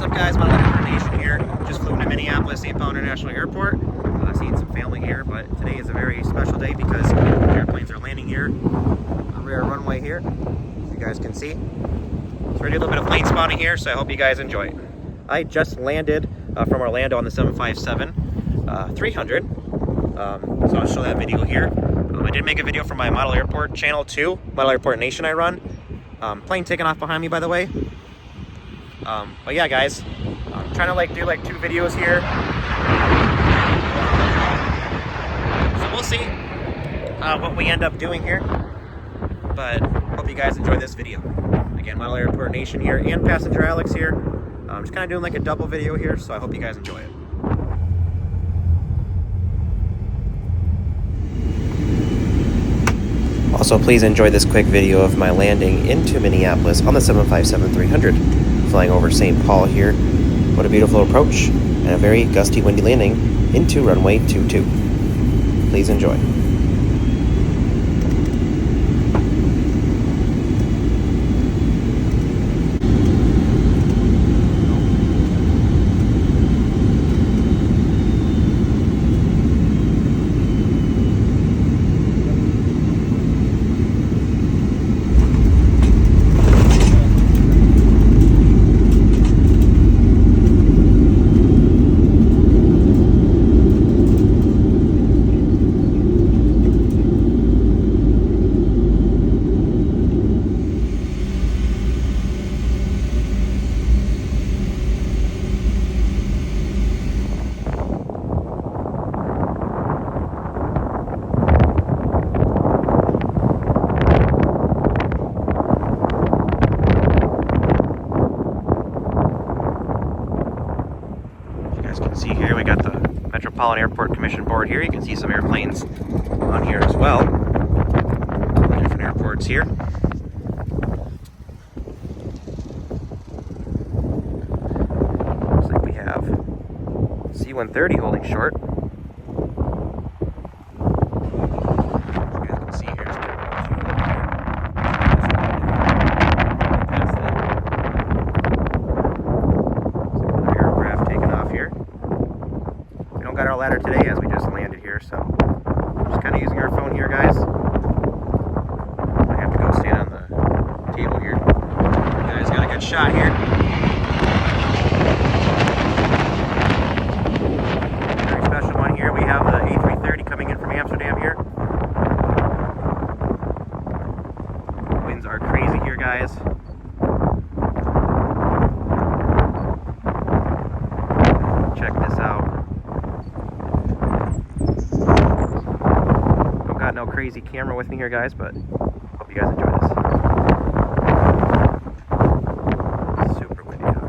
What's up, guys? My AIRPORT Nation here. Just flew into Minneapolis, St. Paul International Airport. Seeing some family here, but today is a very special day because airplanes are landing here on our runway here, as you guys can see. So we're gonna do a little bit of plane spotting here, so I hope you guys enjoy it. I just landed from Orlando on the 757-300, so I'll show that video here. I did make a video for my Model Airport channel too, Model Airport Nation I run. Plane taking off behind me, by the way. But yeah, guys, I'm trying to do 2 videos here. So we'll see what we end up doing here. But hope you guys enjoy this video. Again, Model Airport Nation here and Passenger Alex here. I'm just kind of doing like a double video here, so I hope you guys enjoy it. Also, please enjoy this quick video of my landing into Minneapolis on the 757-300, flying over St. Paul here. What a beautiful approach and a very gusty, windy landing into runway 22. Please enjoy. See here, we got the Metropolitan Airport Commission Board here. You can see some airplanes on here as well. Different airports here. Looks like we have C-130 holding short. As you guys can see here, aircraft taking off here. We don't got our ladder today as we just landed here, so just kind of using our phone here, guys. I have to go stand on the table here. You guys got a good shot here. Very special one here. We have the A330 coming in from Amsterdam here. Winds are crazy here, guys. Check this out. Got no crazy camera with me here, guys, but hope you guys enjoy this. Super windy out here.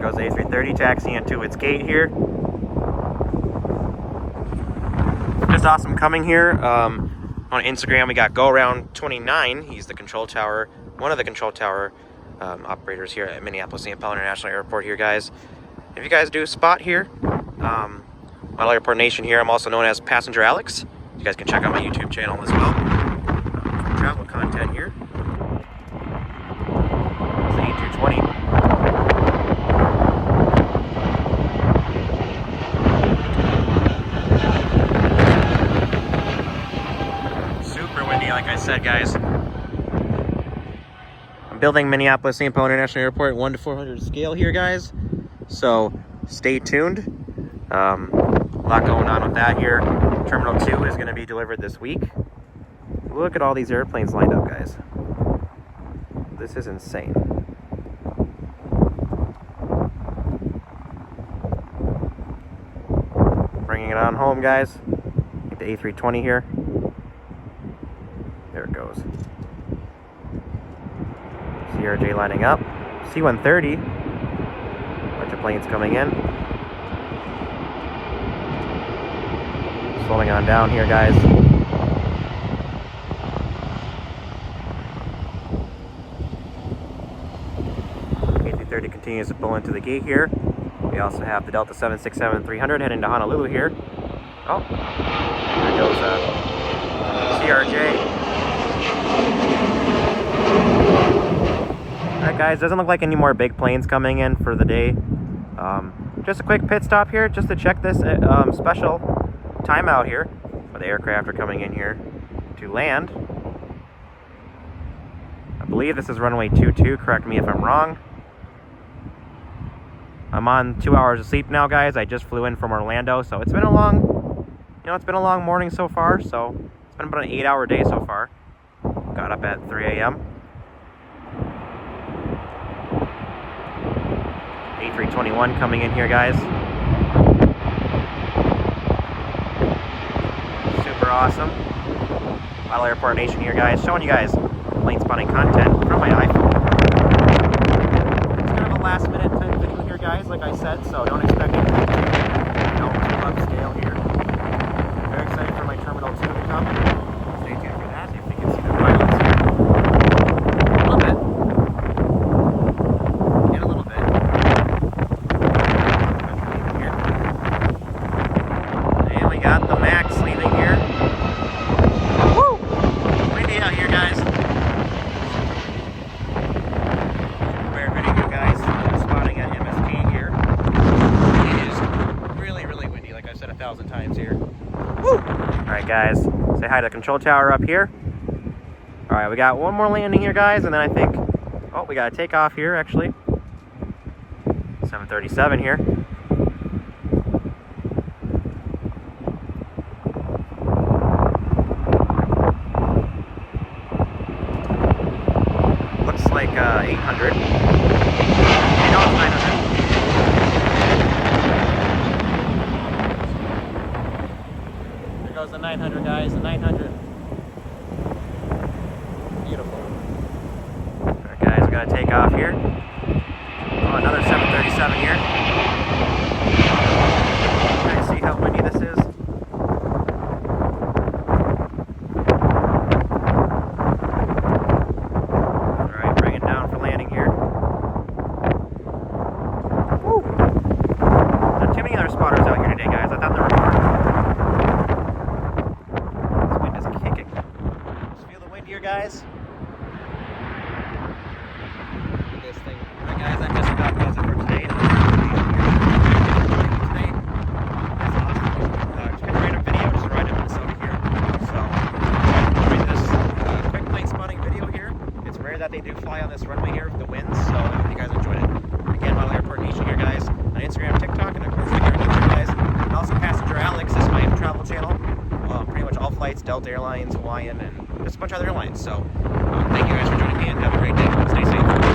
Goes A330 taxiing into its gate here. Just awesome coming here. On Instagram we got Go Around 29. He's the control tower, one of the control tower operators here at Minneapolis St. Paul International Airport here, guys. If you guys do spot here, Model Airport Nation here, I'm also known as Passenger Alex. You guys can check out my YouTube channel as well. Travel content here. It's the A220. Like I said, guys, I'm building Minneapolis St. Paul International Airport 1 to 400 scale here, guys, so stay tuned. A lot going on with that here. Terminal 2 is going to be delivered this week. Look at all these airplanes lined up, guys. This is insane. Bringing it on home, guys. Get the A320 here. There it goes. CRJ lining up. C-130 Bunch of planes coming in. Slowing on down here, guys. A330 continues to pull into the gate here. We also have the Delta 767-300 heading to Honolulu here. Oh, there goes CRJ. Alright guys, doesn't look like any more big planes coming in for the day. Just a quick pit stop here just to check this special timeout here. Where the aircraft are coming in here to land. I believe this is runway 22, correct me if I'm wrong. I'm on 2 hours of sleep now, guys. I just flew in from Orlando, so it's been a long, it's been a long morning so far. So it's been about an 8-hour day so far. Got up at 3 a.m. A321 coming in here, guys. Super awesome. Model Airport Nation here, guys. Showing you guys plane spotting content from my iPhone. It's kind of a last minute type video here, guys, like I said, so don't expect it too upscale here. Very excited for my Terminal 2 to come. Stay tuned for that. If you can see the pilots here. A little bit. And a little bit. Here. And we got the Max leaving here. Woo! Windy out here, guys. Very good, guys. We're spotting at MSP here. It is really, really windy, like I've said 1,000 times here. Woo! Alright, guys. Say hi to the control tower up here. Alright, we got one more landing here, guys, and then I think... Oh, we got a takeoff here, actually. 737 here. Looks like 800. No, it's 900. There goes the 900, guys. The 900. Beautiful. Alright, guys, we're gonna take off here. Oh, another 737 here. Try to see how windy this is. Alright, bring it down for landing here. Woo! Not too many other spotters out here today, guys. I thought there were more. This wind is kicking. Just feel the wind here, guys. This thing. Alright, guys, I'm just about to for today. That's awesome. Just a random video, just right in Minnesota here. So, enjoyed this quick plane spotting video here. It's rare that they do fly on this runway here with the winds, so I hope you guys enjoyed it. Again, Model Airport Nation here, guys, on Instagram, TikTok, and of course right here on YouTube, guys. And also Passenger Alex is my travel channel. Pretty much all flights, Delta Airlines, Hawaiian, and just a bunch of other airlines. So, thank you guys for joining me, and have a great day. Stay safe.